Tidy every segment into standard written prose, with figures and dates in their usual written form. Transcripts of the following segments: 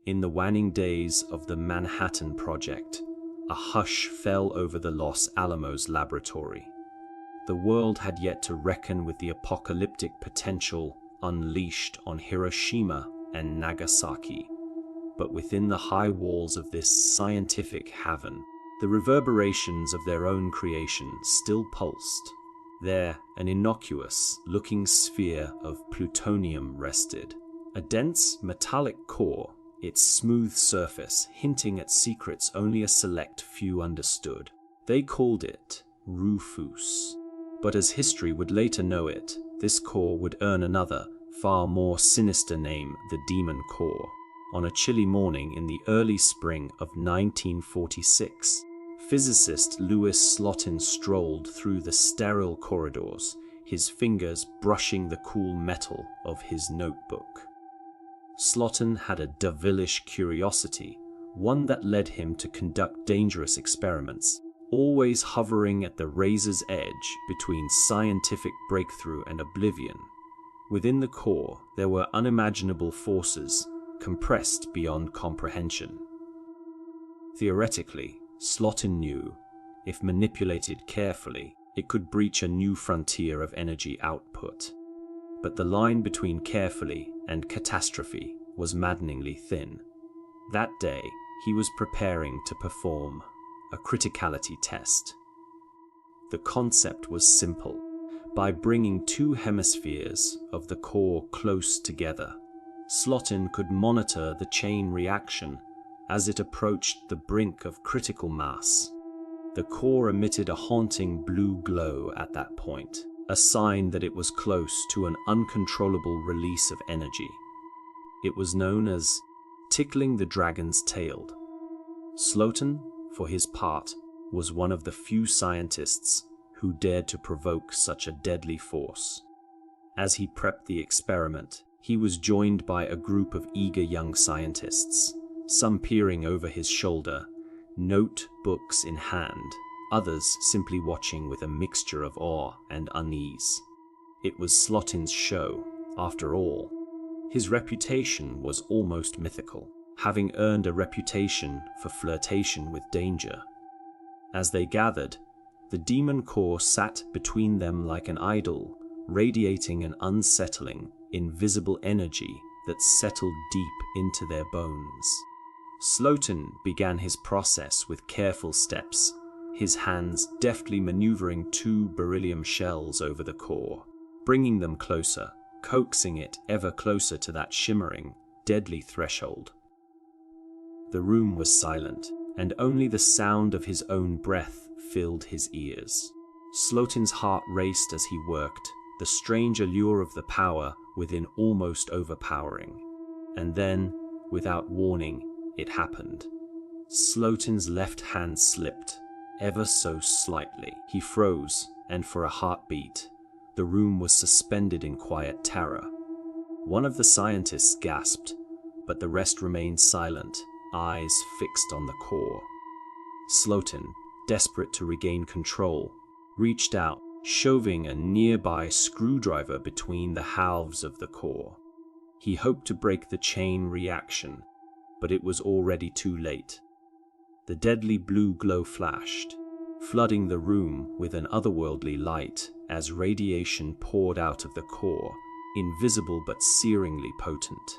In the waning days of the Manhattan Project, a hush fell over the Los Alamos laboratory. The world had yet to reckon with the apocalyptic potential unleashed on Hiroshima and Nagasaki. But within the high walls of this scientific haven, the reverberations of their own creation still pulsed. There, an innocuous-looking sphere of plutonium rested, a dense metallic core, its smooth surface hinting at secrets only a select few understood. They called it Rufus. But as history would later know it, this core would earn another, far more sinister name, the Demon Core. On a chilly morning in the early spring of 1946, physicist Louis Slotin strolled through the sterile corridors, his fingers brushing the cool metal of his notebook. Slotin had a devilish curiosity, one that led him to conduct dangerous experiments, always hovering at the razor's edge between scientific breakthrough and oblivion. Within the core, there were unimaginable forces, compressed beyond comprehension. Theoretically, Slotin knew, if manipulated carefully, it could breach a new frontier of energy output. But the line between carefully and catastrophe was maddeningly thin. That day, he was preparing to perform a criticality test. The concept was simple. By bringing two hemispheres of the core close together, Slotin could monitor the chain reaction as it approached the brink of critical mass. The core emitted a haunting blue glow at that point, a sign that it was close to an uncontrollable release of energy. It was known as tickling the dragon's tail. Slotin, for his part, was one of the few scientists who dared to provoke such a deadly force. As he prepped the experiment, he was joined by a group of eager young scientists, some peering over his shoulder, notebooks in hand, others simply watching with a mixture of awe and unease. It was Slotin's show, after all. His reputation was almost mythical, having earned a reputation for flirtation with danger. As they gathered, the Demon Core sat between them like an idol, radiating an unsettling, invisible energy that settled deep into their bones. Slotin began his process with careful steps, his hands deftly maneuvering two beryllium shells over the core, bringing them closer, coaxing it ever closer to that shimmering, deadly threshold. The room was silent, and only the sound of his own breath filled his ears. Slotin's heart raced as he worked, the strange allure of the power within almost overpowering. And then, without warning, it happened. Slotin's left hand slipped, ever so slightly. He froze, and for a heartbeat, the room was suspended in quiet terror. One of the scientists gasped, but the rest remained silent, eyes fixed on the core. Slotin, desperate to regain control, reached out, shoving a nearby screwdriver between the halves of the core. He hoped to break the chain reaction, but it was already too late. The deadly blue glow flashed, flooding the room with an otherworldly light as radiation poured out of the core, invisible but searingly potent.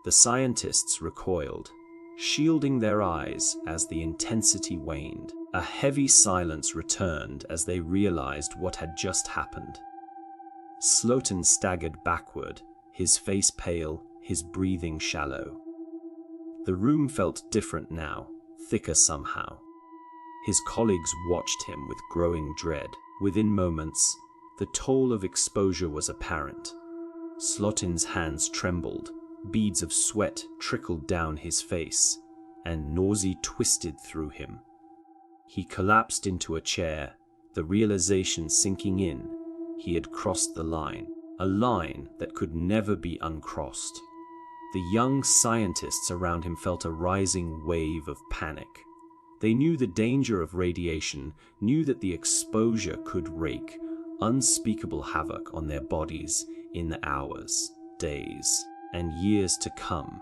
The scientists recoiled, shielding their eyes as the intensity waned. A heavy silence returned as they realized what had just happened. Slotin staggered backward, his face pale, his breathing shallow. The room felt different now, thicker somehow. His colleagues watched him with growing dread. Within moments, the toll of exposure was apparent. Slotin's hands trembled, beads of sweat trickled down his face, and nausea twisted through him. He collapsed into a chair, the realization sinking in. He had crossed the line, a line that could never be uncrossed. The young scientists around him felt a rising wave of panic. They knew the danger of radiation, knew that the exposure could wreak unspeakable havoc on their bodies in the hours, days, and years to come.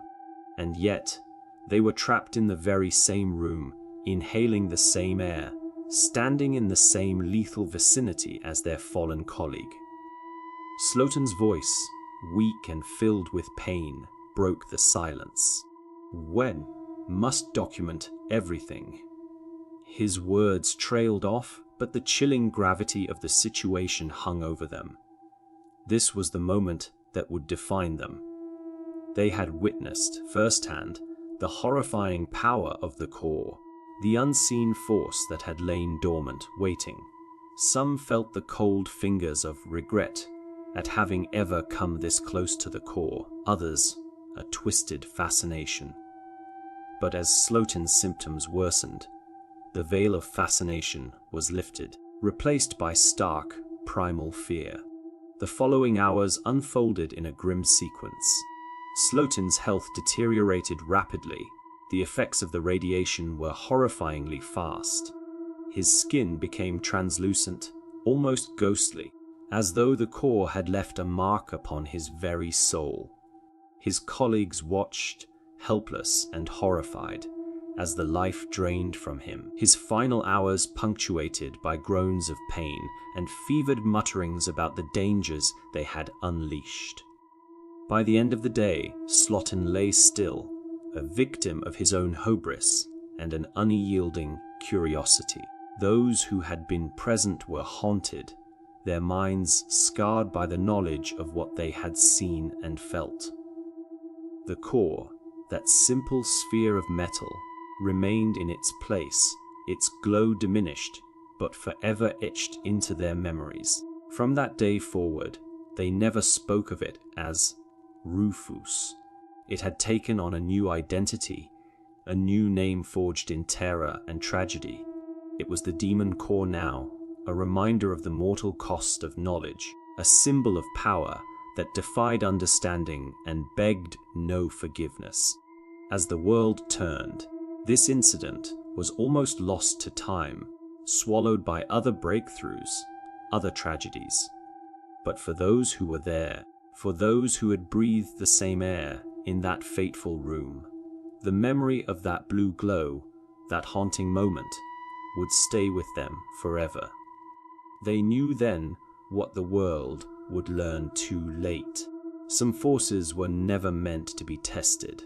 And yet, they were trapped in the very same room, inhaling the same air, standing in the same lethal vicinity as their fallen colleague. Slotin's voice, weak and filled with pain, broke the silence. "When must document everything." His words trailed off, but the chilling gravity of the situation hung over them. This was the moment that would define them. They had witnessed firsthand the horrifying power of the core, the unseen force that had lain dormant, waiting. Some felt the cold fingers of regret at having ever come this close to the core, others a twisted fascination. But as Slotin's symptoms worsened, the veil of fascination was lifted, replaced by stark, primal fear. The following hours unfolded in a grim sequence. Slotin's health deteriorated rapidly. The effects of the radiation were horrifyingly fast. His skin became translucent, almost ghostly, as though the core had left a mark upon his very soul. His colleagues watched, helpless and horrified, as the life drained from him, his final hours punctuated by groans of pain and fevered mutterings about the dangers they had unleashed. By the end of the day, Slotin lay still, a victim of his own hubris and an unyielding curiosity. Those who had been present were haunted, their minds scarred by the knowledge of what they had seen and felt. The core, that simple sphere of metal, remained in its place, its glow diminished, but forever etched into their memories. From that day forward, they never spoke of it as Rufus. It had taken on a new identity, a new name forged in terror and tragedy. It was the demon core now, a reminder of the mortal cost of knowledge, a symbol of power that defied understanding and begged no forgiveness. As the world turned, this incident was almost lost to time, swallowed by other breakthroughs, other tragedies. But for those who were there, for those who had breathed the same air in that fateful room, the memory of that blue glow, that haunting moment, would stay with them forever. They knew then what the world would learn too late. Some forces were never meant to be tested.